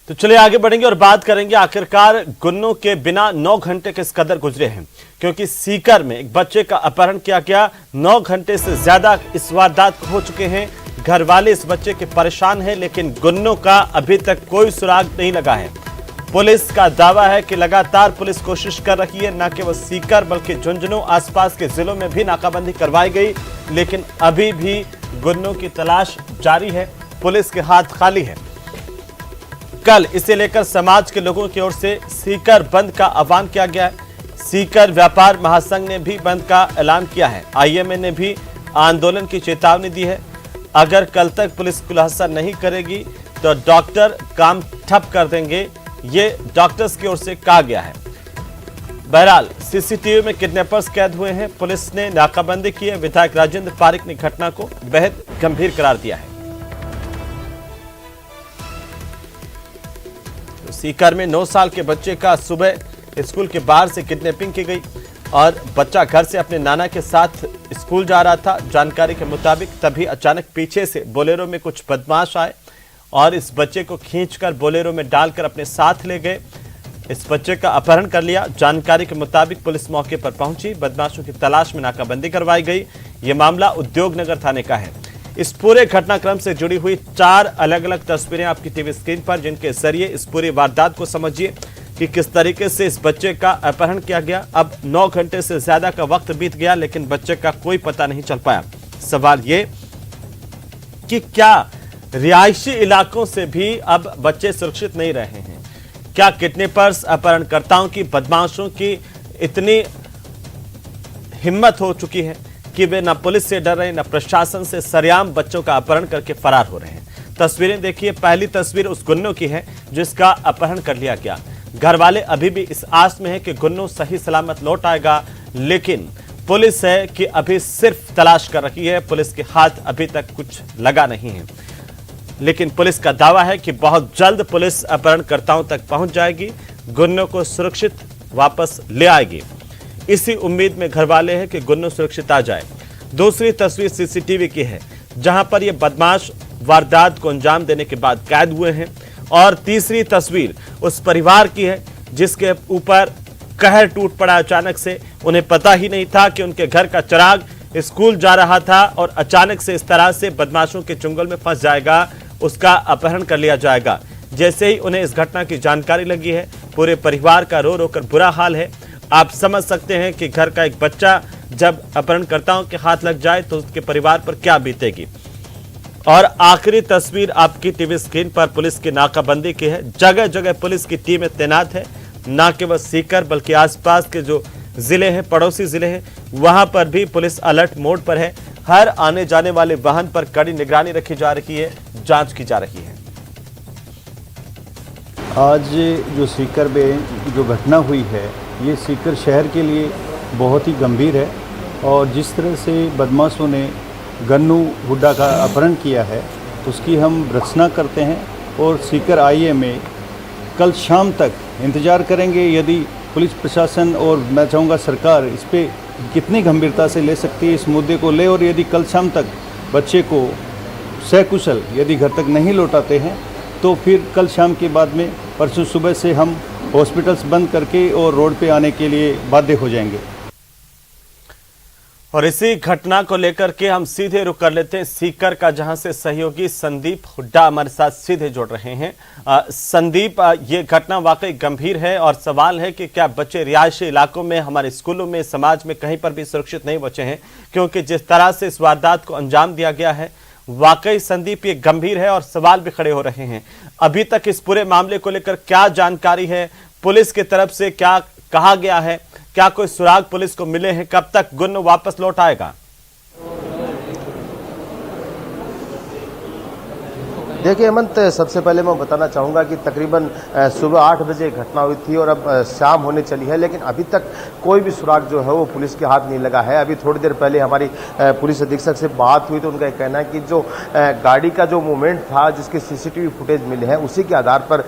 तो चलिए आगे बढ़ेंगे और बात करेंगे आखिरकार गुन्नों के बिना 9 घंटे किस कदर गुजरे हैं, क्योंकि सीकर में एक बच्चे का अपहरण किया गया। 9 घंटे से ज्यादा इस वारदात हो चुके हैं। घर वाले इस बच्चे के परेशान हैं, लेकिन गुन्नों का अभी तक कोई सुराग नहीं लगा है। पुलिस का दावा है कि लगातार पुलिस कोशिश कर रही है, न केवल सीकर बल्कि झुंझुनू आसपास के जिलों में भी नाकाबंदी करवाई गई, लेकिन अभी भी गुन्नों की तलाश जारी है। पुलिस के हाथ खाली है। कल इसे लेकर समाज के लोगों की ओर से सीकर बंद का आह्वान किया गया है। सीकर व्यापार महासंघ ने भी बंद का ऐलान किया है। आईएमए ने भी आंदोलन की चेतावनी दी है। अगर कल तक पुलिस खुलासा नहीं करेगी तो डॉक्टर काम ठप कर देंगे, ये डॉक्टर्स की ओर से कहा गया है। बहरहाल सीसीटीवी में किडनैपर्स कैद हुए हैं। पुलिस ने नाकाबंदी की है। विधायक राजेंद्र पारिक ने घटना को बेहद गंभीर करार दिया है। तो सीकर में 9 साल के बच्चे का सुबह स्कूल के बाहर से किडनैपिंग की गई और बच्चा घर से अपने नाना के साथ स्कूल जा रहा था। जानकारी के मुताबिक तभी अचानक पीछे से बोलेरो में कुछ बदमाश आए और इस बच्चे को खींचकर बोलेरो में डालकर अपने साथ ले गए। इस बच्चे का अपहरण कर लिया। जानकारी के मुताबिक पुलिस मौके पर पहुंची। बदमाशों की तलाश में नाकाबंदी करवाई गई। ये मामला उद्योगनगर थाने का है। इस पूरे घटनाक्रम से जुड़ी हुई 4 अलग अलग तस्वीरें आपकी टीवी स्क्रीन पर, जिनके जरिए इस पूरी वारदात को समझिए कि किस तरीके से इस बच्चे का अपहरण किया गया। अब 9 घंटे से ज्यादा का वक्त बीत गया, लेकिन बच्चे का कोई पता नहीं चल पाया। सवाल ये कि क्या रिहायशी इलाकों से भी अब बच्चे सुरक्षित नहीं रहे हैं? क्या किडनैपर्स, अपहरणकर्ताओं की, बदमाशों की इतनी हिम्मत हो चुकी है कि वे न पुलिस से डर रहे, न प्रशासन से, सरेआम बच्चों का अपहरण करके फरार हो रहे हैं? तस्वीरें देखिए। पहली तस्वीर उस गुन्नों की है जिसका अपहरण कर लिया गया। घर वाले अभी भी इस आस में है कि गुन्नू सही सलामत लौट आएगा, लेकिन पुलिस है कि अभी सिर्फ तलाश कर रही है। पुलिस के हाथ अभी तक कुछ लगा नहीं है, लेकिन पुलिस का दावा है कि बहुत जल्द पुलिस अपहरणकर्ताओं तक पहुंच जाएगी, गुन्नू को सुरक्षित वापस ले आएगी। इसी उम्मीद में घर वाले हैं कि गुन्नू सुरक्षित आ जाए। दूसरी तस्वीर सीसीटीवी की है, जहां पर ये बदमाश वारदात को अंजाम देने के बाद कैद हुए हैं। और तीसरी तस्वीर उस परिवार की है जिसके ऊपर कहर टूट पड़ा अचानक से। उन्हें पता ही नहीं था कि उनके घर का चिराग स्कूल जा रहा था और अचानक से इस तरह से बदमाशों के चुंगल में फंस जाएगा, उसका अपहरण कर लिया जाएगा। जैसे ही उन्हें इस घटना की जानकारी लगी है, पूरे परिवार का रो रो कर बुरा हाल है। आप समझ सकते हैं कि घर का एक बच्चा जब अपहरणकर्ताओं के हाथ लग जाए तो उसके परिवार पर क्या बीतेगी। और आखिरी तस्वीर आपकी टीवी स्क्रीन पर पुलिस की नाकाबंदी की है। जगह जगह पुलिस की टीमें तैनात है, न केवल सीकर बल्कि आसपास के जो जिले हैं, पड़ोसी जिले हैं, वहां पर भी पुलिस अलर्ट मोड पर है। हर आने जाने वाले वाहन पर कड़ी निगरानी रखी जा रही है, जांच की जा रही है। आज जो सीकर में जो घटना हुई है, ये सीकर शहर के लिए बहुत ही गंभीर है और जिस तरह से बदमाशों ने गन्नू हुड्डा का अपहरण किया है, उसकी हम भर्त्सना करते हैं और सीकर आईएमए कल शाम तक इंतज़ार करेंगे। यदि पुलिस प्रशासन और मैं चाहूँगा सरकार इस पर कितनी गंभीरता से ले सकती है, इस मुद्दे को ले, और यदि कल शाम तक बच्चे को सकुशल यदि घर तक नहीं लौटाते हैं तो फिर कल शाम के बाद में परसों सुबह से हम हॉस्पिटल्स बंद करके और रोड पे आने के लिए बाध्य हो जाएंगे। और इसी घटना को लेकर के हम सीधे रुक कर लेते हैं सीकर का, जहां से सहयोगी संदीप हुड्डा हमारे साथ सीधे जुड़ रहे हैं। संदीप, ये घटना वाकई गंभीर है और सवाल है कि क्या बच्चे रिहायशी इलाकों में, हमारे स्कूलों में, समाज में कहीं पर भी सुरक्षित नहीं बचे हैं? क्योंकि जिस तरह से इस वारदात को अंजाम दिया गया है, वाकई संदीप ये गंभीर है और सवाल भी खड़े हो रहे हैं। अभी तक इस पूरे मामले को लेकर क्या जानकारी है? पुलिस की तरफ से क्या कहा गया है? क्या कोई सुराग पुलिस को मिले हैं? कब तक गुन्नू वापस लौट आएगा? देखिए हेमंत, सबसे पहले मैं बताना चाहूँगा कि तकरीबन सुबह 8 बजे घटना हुई थी और अब शाम होने चली है, लेकिन अभी तक कोई भी सुराग जो है वो पुलिस के हाथ नहीं लगा है। अभी थोड़ी देर पहले हमारी पुलिस अधीक्षक से बात हुई तो उनका कहना है कि जो गाड़ी का जो मूवमेंट था, जिसके सीसीटीवी फुटेज मिले हैं, उसी के आधार पर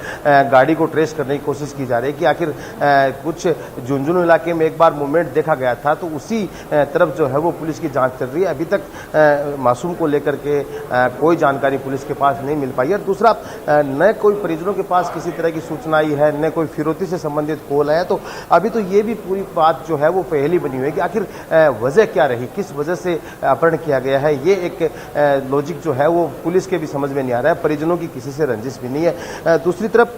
गाड़ी को ट्रेस करने की कोशिश की जा रही है कि आखिर कुछ झुंझुनू इलाके में एक बार मूवमेंट देखा गया था, तो उसी तरफ जो है वो पुलिस की जाँच चल रही है। अभी तक मासूम को लेकर के कोई जानकारी पुलिस के पास नहीं मिल मिल पाई है। और दूसरा, न कोई परिजनों के पास किसी तरह की सूचना आई है, न कोई फिरौती से संबंधित कॉल है। तो अभी तो ये भी पूरी बात जो है वो पहेली बनी हुई है कि आखिर वजह क्या रही, किस वजह से अपहरण किया गया है। ये एक लॉजिक जो है वो पुलिस के भी समझ में नहीं आ रहा है, परिजनों की किसी से रंजिश भी नहीं है। दूसरी तरफ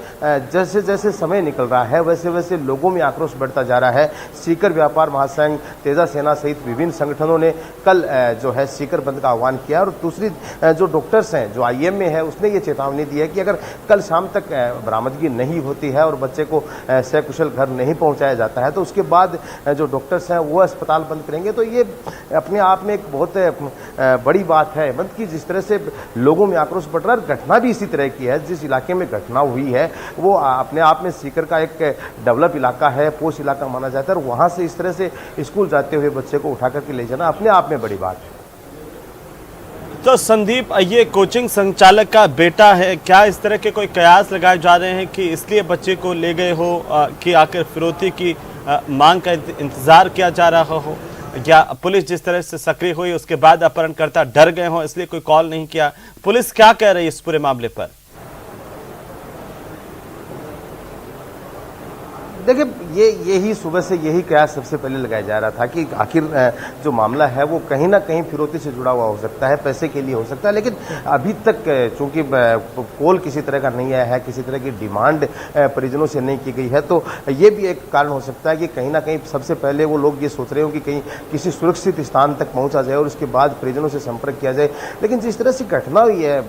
जैसे जैसे समय निकल रहा है वैसे वैसे लोगों में आक्रोश बढ़ता जा रहा है। सीकर व्यापार महासंघ, तेजा सेना सहित विभिन्न संगठनों ने कल जो है सीकर बंद का आह्वान किया। और दूसरी जो डॉक्टर्स हैं, जो IM में है, उसने ये चेतावनी दी है कि अगर कल शाम तक बरामदगी नहीं होती है और बच्चे को सकुशल घर नहीं पहुंचाया जाता है तो उसके बाद जो डॉक्टर्स हैं वो अस्पताल बंद करेंगे। तो ये अपने आप में एक बहुत बड़ी बात है हेमंत की, जिस तरह से लोगों में आक्रोश बढ़ रहा है। घटना भी इसी तरह की है, जिस इलाके में घटना हुई है वो अपने आप में सीकर का एक डेवलप इलाका है, पोस्ट इलाका माना जाता है। और वहां से इस तरह से स्कूल जाते हुए बच्चे को उठा करके ले जाना अपने आप में बड़ी बात है। तो संदीप, ये कोचिंग संचालक का बेटा है, क्या इस तरह के कोई कयास लगाए जा रहे हैं कि इसलिए बच्चे को ले गए हो कि आखिर फिरौती की मांग का इंतजार किया जा रहा हो, या पुलिस जिस तरह से सक्रिय हुई उसके बाद अपहरणकर्ता डर गए हो इसलिए कोई कॉल नहीं किया? पुलिस क्या कह रही है इस पूरे मामले पर? देखिए, यही सुबह से यही कयास सबसे पहले लगाया जा रहा था कि आखिर जो मामला है वो कहीं ना कहीं फिरौती से जुड़ा हुआ हो सकता है, पैसे के लिए हो सकता है। लेकिन अभी तक चूंकि कॉल किसी तरह का नहीं आया है, किसी तरह की डिमांड परिजनों से नहीं की गई है, तो ये भी एक कारण हो सकता है कि कहीं ना कहीं सबसे पहले वो लोग ये सोच रहे हो कि कहीं किसी सुरक्षित स्थान तक पहुंचा जाए और उसके बाद परिजनों से संपर्क किया जाए। लेकिन जिस तरह से घटना हुई है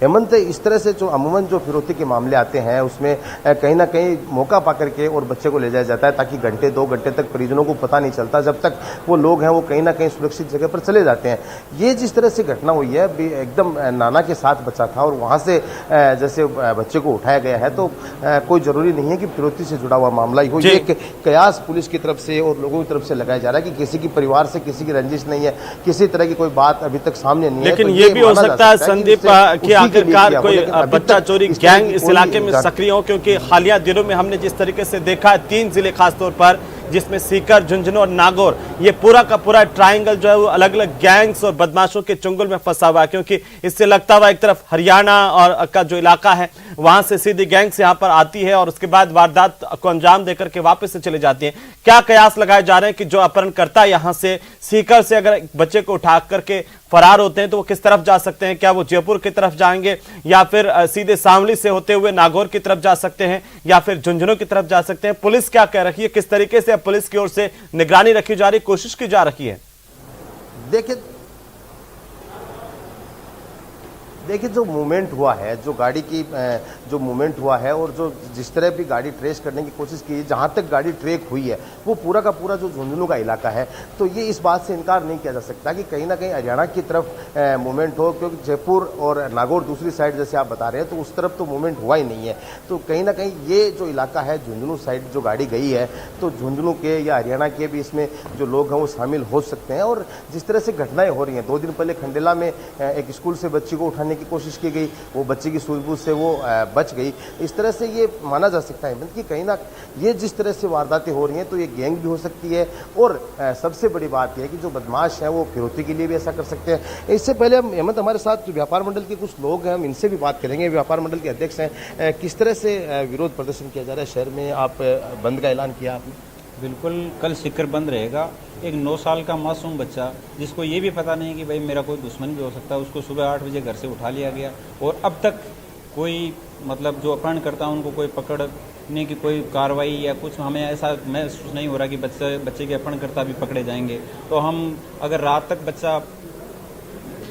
हेमंत, इस तरह से जो अमूमन जो फिरौती के मामले आते हैं उसमें कहीं ना कहीं मौका पा करके और बच्चे को ले जाया जाता है ताकि घंटे 2 घंटे तक परिजनों को पता नहीं चलता, जब तक वो लोग हैं वो कहीं ना कहीं सुरक्षित जगह पर चले जाते हैं। ये जिस तरह से घटना हुई है, एकदम नाना के साथ बच्चा था और वहां से जैसे बच्चे को उठाया गया है, तो कोई जरूरी नहीं है कि फिरौती से जुड़ा हुआ मामला ही हो। ये एक कयास पुलिस की तरफ से और लोगों की तरफ से लगाया जा रहा है कि किसी की परिवार से किसी की रंजिश नहीं है, किसी तरह की कोई बात अभी तक सामने नहीं है। लेकिन ये भी हो सकता है संदीप कि आखिरकार कोई बच्चा चोरी गैंग इस इलाके में सक्रिय हो, क्योंकि हालिया दिनों में हमने जिस तरीके से देखा है 3 जिले खासतौर पर, जिसमें सीकर, झुंझुनू और नागौर, ये पूरा का पूरा ट्रायंगल जो है वो अलग अलग गैंग्स और बदमाशों के चुंगल में फंसा हुआ है। क्योंकि इससे लगता हुआ एक तरफ हरियाणा और का जो इलाका है वहां से सीधी गैंग्स यहां पर आती है और उसके बाद वारदात को अंजाम देकर के वापस से चले जाती है। क्या कयास लगाए जा रहे हैं कि जो अपहरणकर्ता यहां से सीकर से अगर बच्चे को उठा करके फरार होते हैं तो वो किस तरफ जा सकते हैं? क्या वो जयपुर की तरफ जाएंगे या फिर सीधे शामली से होते हुए नागौर की तरफ जा सकते हैं या फिर झुंझुनू की तरफ जा सकते हैं? पुलिस क्या कह रही है, किस तरीके से पुलिस की ओर से निगरानी रखी जा रही, कोशिश की जा रही है? देखिए जो मूवमेंट हुआ है, जो गाड़ी की जो मूवमेंट हुआ है और जो जिस तरह भी गाड़ी ट्रेस करने की कोशिश की, जहां तक गाड़ी ट्रैक हुई है वो पूरा का पूरा जो झुंझुनू का इलाका है, तो ये इस बात से इनकार नहीं किया जा सकता कि कहीं ना कहीं हरियाणा की तरफ मूवमेंट हो, क्योंकि जयपुर और नागौर दूसरी साइड जैसे आप बता रहे हैं तो उस तरफ तो मूवमेंट हुआ ही नहीं है। तो कहीं ना कहीं ये जो इलाका है झुंझुनू साइड जो गाड़ी गई है, तो झुंझुनू के या हरियाणा के भी इसमें जो लोग हैं वो शामिल हो सकते हैं। और जिस तरह से घटनाएं हो रही हैं, 2 दिन पहले खंडेला में एक स्कूल से बच्ची को उठाने की कोशिश की गई, वो बच्ची की सूझबूझ से वो बच गई। इस तरह से ये माना जा सकता है कि कहीं ना ये जिस तरह से वारदातें हो रही हैं तो ये गैंग भी हो सकती है। और सबसे बड़ी बात यह है कि जो बदमाश हैं वो फिरौती के लिए भी ऐसा कर सकते हैं। इससे पहले हम हेमंत, हमारे साथ जो व्यापार मंडल के कुछ लोग हैं, हम इनसे भी बात करेंगे। व्यापार मंडल के अध्यक्ष हैं, किस तरह से विरोध प्रदर्शन किया जा रहा है शहर में? आप बंद का ऐलान किया आपने? बिल्कुल, कल सीकर बंद रहेगा। एक 9 साल का मासूम बच्चा जिसको ये भी पता नहीं कि भाई मेरा कोई दुश्मन भी हो सकता है, उसको सुबह 8 बजे घर से उठा लिया गया और अब तक कोई मतलब जो अपहरण करता है उनको कोई पकड़ने की कोई कार्रवाई या कुछ हमें ऐसा महसूस नहीं हो रहा कि बच्चे के अपहरणकर्ता भी पकड़े जाएंगे। तो हम अगर रात तक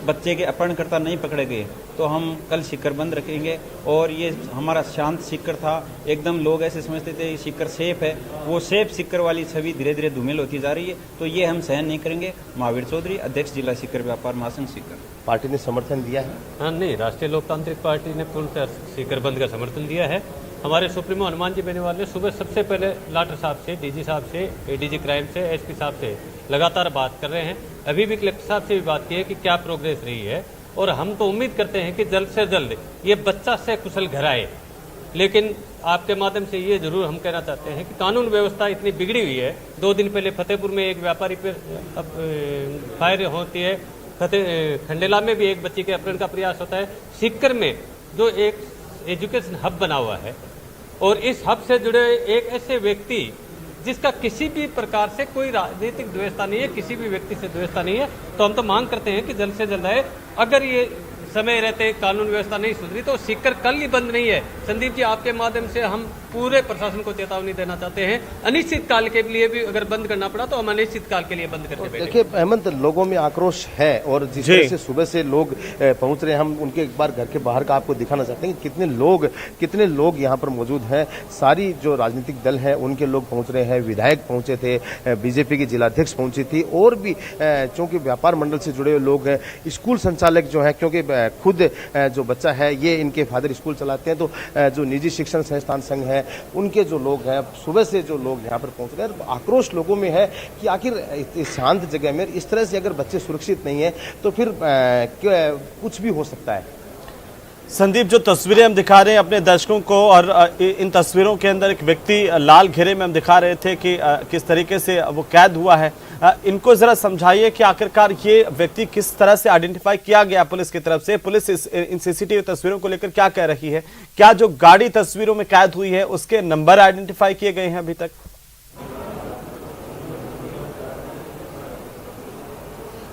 बच्चे के अपहरणकर्ता नहीं पकड़े गए तो हम कल सीकर बंद रखेंगे। और ये हमारा शांत सीकर था, एकदम लोग ऐसे समझते थे सीकर सेफ है, वो सेफ सीकर वाली छवि धीरे धीरे धूमिल होती जा रही है। तो ये हम सहन नहीं करेंगे। महावीर चौधरी, अध्यक्ष जिला सीकर व्यापार महासंघ सीकर। पार्टी ने समर्थन दिया है? हाँ, नहीं, राष्ट्रीय लोकतांत्रिक पार्टी ने पूर्णतः सीकर बंद का समर्थन दिया है। हमारे सुप्रीमो हनुमान जी बेनीवाल ने सुबह सबसे पहले लाटर साहब से, डीजी साहब से, एडीजी क्राइम से, एसपी साहब से लगातार बात कर रहे हैं। अभी भी कलेक्टर साहब से भी बात की है कि क्या प्रोग्रेस रही है और हम तो उम्मीद करते हैं कि जल्द से जल्द ये बच्चा से कुशल घर आए। लेकिन आपके माध्यम से ये जरूर हम कहना चाहते हैं कि कानून व्यवस्था इतनी बिगड़ी हुई है। 2 दिन पहले फतेहपुर में एक व्यापारी पर फायर होती है, खंडेला में भी एक बच्ची के अपहरण का प्रयास होता है, सीकर में जो एक एजुकेशन हब बना हुआ है और इस हब से जुड़े एक ऐसे व्यक्ति जिसका किसी भी प्रकार से कोई राजनीतिक द्वेषता नहीं है, किसी भी व्यक्ति से द्वेषता नहीं है, तो हम तो मांग करते हैं कि जल्द से जल्द आए। अगर ये समय रहते कानून व्यवस्था नहीं सुधरी तो सीकर कल ही बंद नहीं है। संदीप जी, आपके माध्यम से हम पूरे प्रशासन को चेतावनी देना चाहते हैं, अनिश्चित काल के लिए भी अगर बंद करना पड़ा तो हम अनिश्चित काल के लिए बंद करके बैठेंगे। देखिए हेमंत, लोगों में आक्रोश है और जिस तरह से सुबह से लोग पहुंच रहे हैं, हम उनके एक बार घर के बाहर का आपको दिखाना चाहते हैं कि कितने लोग यहाँ पर मौजूद हैं। सारी जो राजनीतिक दल है उनके लोग पहुंच रहे हैं, विधायक पहुंचे थे, बीजेपी की जिलाध्यक्ष पहुंची थी और भी चूंकि व्यापार मंडल से जुड़े हुए लोग हैं, स्कूल संचालक जो है, क्योंकि खुद जो बच्चा है ये इनके फादर स्कूल चलाते हैं, तो जो निजी शिक्षण संस्थान संघ है उनके जो लोग हैं, सुबह से जो लोग यहाँ पर पहुंच रहे हैं। आक्रोश लोगों में है कि आखिर इस शांत जगह में इस तरह से अगर बच्चे सुरक्षित नहीं है तो फिर कुछ भी हो सकता है। संदीप, जो तस्वीरें हम दिखा रहे हैं अपने दर्शकों को, और इन तस्वीरों के अंदर एक व्यक्ति लाल घेरे में हम दिखा रहे थे कि किस तरीके से वो कैद हुआ है, इनको जरा समझाइए कि आखिरकार ये व्यक्ति किस तरह से आइडेंटिफाई किया गया पुलिस की तरफ से। पुलिस इन सीसीटीवी तस्वीरों को लेकर क्या कह रही है? क्या जो गाड़ी तस्वीरों में कैद हुई है उसके नंबर आइडेंटिफाई किए गए हैं अभी तक?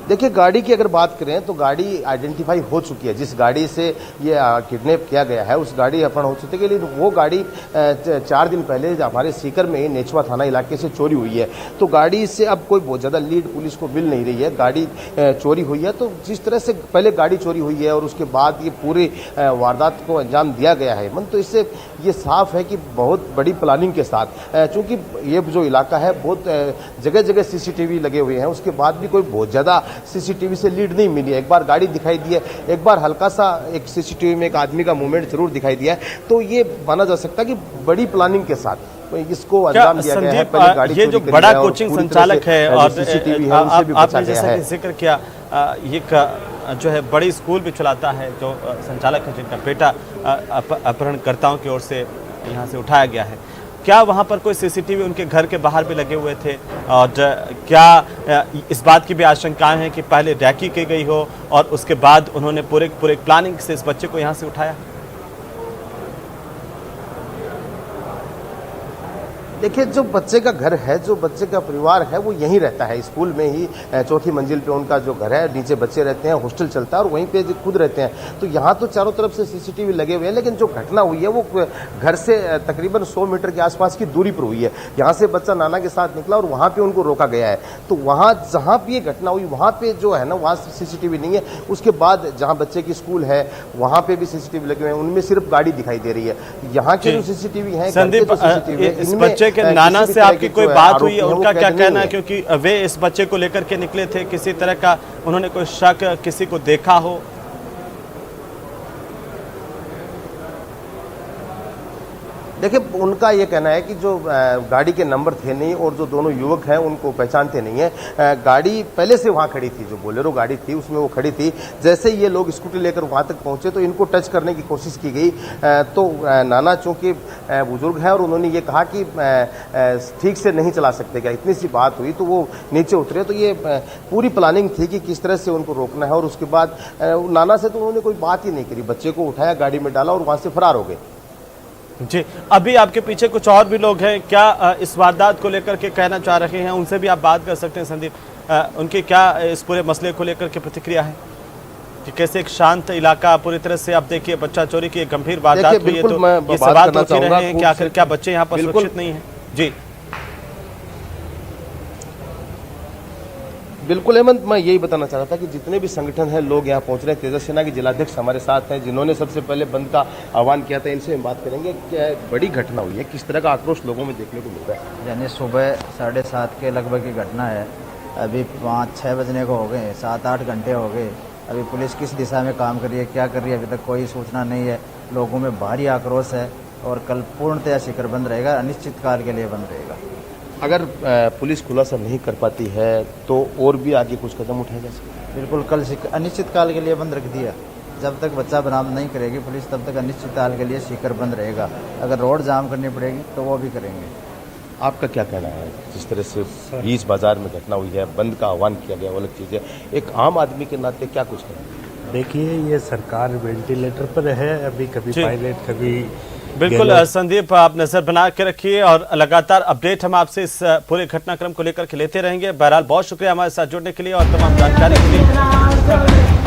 देखिए, गाड़ी की अगर बात करें तो गाड़ी आइडेंटिफाई हो चुकी है। जिस गाड़ी से ये किडनैप किया गया है उस गाड़ी अपहरण हो चुकी है, लेकिन वो गाड़ी 4 दिन पहले हमारे सीकर में नेचवा थाना इलाके से चोरी हुई है। तो गाड़ी से अब कोई बहुत ज़्यादा लीड पुलिस को मिल नहीं रही है। गाड़ी चोरी हुई है, तो जिस तरह से पहले गाड़ी चोरी हुई है और उसके बाद ये पूरी वारदात को अंजाम दिया गया है, तो इससे ये साफ है कि बहुत बड़ी प्लानिंग के साथ, चूँकि ये जो इलाका है बहुत जगह जगह सीसीटीवी लगे हुए हैं, उसके बाद भी कोई बहुत ज़्यादा सीसीटीवी से लीड नहीं मिली है। एक बार गाड़ी दिखाई दी है, एक बार हल्का सा एक सीसीटीवी में एक आदमी का मूवमेंट जरूर दिखाई दिया है, तो ये माना जा सकता है कि बड़ी प्लानिंग के साथ इसको अंजाम दिया गया है। पहले गाड़ी ये जो बड़ा कोचिंग संचालक है और सीसीटीवी है उनसे भी बचा गया है। जिक्र किया, ये जो है बड़ी स्कूल भी चलाता है जो संचालक है, जिनका बेटा अपहरणकर्ताओं की ओर से यहाँ से उठाया गया है। क्या वहाँ पर कोई सीसीटीवी उनके घर के बाहर भी लगे हुए थे? और क्या इस बात की भी आशंकाएं हैं कि पहले रैकी की गई हो और उसके बाद उन्होंने पूरे प्लानिंग से इस बच्चे को यहाँ से उठाया? देखिए, जो बच्चे का घर है, जो बच्चे का परिवार है, वो यहीं रहता है, स्कूल में ही 4थी मंजिल पे उनका जो घर है, नीचे बच्चे रहते हैं, हॉस्टल चलता है और वहीं पे खुद रहते हैं। तो यहाँ तो चारों तरफ से सीसीटीवी लगे हुए हैं, लेकिन जो घटना हुई है वो घर से तकरीबन 100 मीटर के आसपास की दूरी पर हुई है। यहाँ से बच्चा नाना के साथ निकला और वहाँ पे उनको रोका गया है। तो वहाँ जहाँ पे ये घटना हुई वहाँ पे जो है ना, वहाँ सीसीटीवी नहीं है। उसके बाद जहाँ बच्चे की स्कूल है वहाँ पे भी सीसीटीवी लगे हुए हैं, उनमें सिर्फ गाड़ी दिखाई दे रही है। यहाँ के जो सीसीटीवी है, संदीप, के नाना से आपकी कोई बात हुई है? उनका क्या कहना है, क्योंकि वे इस बच्चे को लेकर के निकले थे, किसी तरह का उन्होंने कोई शक, किसी को देखा हो? देखिए, उनका ये कहना है कि जो गाड़ी के नंबर थे नहीं और जो दोनों युवक हैं उनको पहचानते नहीं है। गाड़ी पहले से वहाँ खड़ी थी, जो बोलेरो गाड़ी थी उसमें वो खड़ी थी। जैसे ये लोग स्कूटी लेकर वहाँ तक पहुँचे तो इनको टच करने की कोशिश की गई। तो नाना चूँकि बुजुर्ग है और उन्होंने ये कहा कि ठीक से नहीं चला सकते क्या, इतनी सी बात हुई, तो वो नीचे उतरे। तो ये पूरी प्लानिंग थी कि किस तरह से उनको रोकना है। और उसके बाद नाना से तो उन्होंने कोई बात ही नहीं करी, बच्चे को उठाया, गाड़ी में डाला और वहाँ से फरार हो गए। जी, अभी आपके पीछे कुछ और भी लोग हैं, क्या इस वारदात को लेकर के कहना चाह रहे हैं? उनसे भी आप बात कर सकते हैं संदीप, उनकी क्या इस पूरे मसले को लेकर के प्रतिक्रिया है कि कैसे एक शांत इलाका पूरी तरह से, आप देखिए बच्चा चोरी की एक गंभीर वारदात हुई है, तो ये सवाल उठ रहे हैं कि आखिर क्या बच्चे यहाँ पर सुरक्षित नहीं है? जी बिल्कुल हेमंत, मैं यही बताना चाह रहा था कि जितने भी संगठन हैं लोग यहाँ पहुँच रहे हैं। तेजस सेना के जिलाध्यक्ष हमारे साथ हैं, जिन्होंने सबसे पहले बंद का आह्वान किया था। इनसे हम बात करेंगे, क्या बड़ी घटना हुई है, किस तरह का आक्रोश लोगों में देखने को मिल रहा है? यानी सुबह 7:30 के लगभग की घटना है। अभी 5-6 बजने को हो गए, 7-8 घंटे हो गए। अभी पुलिस किस दिशा में काम कर रही है, क्या कर रही है, अभी तक कोई सूचना नहीं है। लोगों में भारी आक्रोश है और कल पूर्णतया शिखर बंद रहेगा, अनिश्चित काल के लिए बंद रहेगा। अगर पुलिस खुलासा नहीं कर पाती है तो और भी आगे कुछ कदम उठाए जा सकते? बिल्कुल, कल अनिश्चित काल के लिए बंद रख दिया। जब तक बच्चा बरामद नहीं करेगी पुलिस, तब तक अनिश्चित काल के लिए शिखर बंद रहेगा। अगर रोड जाम करनी पड़ेगी तो वो भी करेंगे। आपका क्या कहना है? जिस तरह से बीच बाजार में घटना हुई है, बंद का आह्वान किया गया, वो अलग चीज़ है, एक आम आदमी के नाते क्या कुछ करें? देखिए ये सरकार वेंटिलेटर पर है, अभी कभी जी। पायलट कभी बिल्कुल गहलोत। संदीप, आप नजर बना के रखिए और लगातार अपडेट हम आपसे इस पूरे घटनाक्रम को लेकर के लेते रहेंगे। बहरहाल बहुत शुक्रिया हमारे साथ जुड़ने के लिए और तमाम जानकारी के लिए।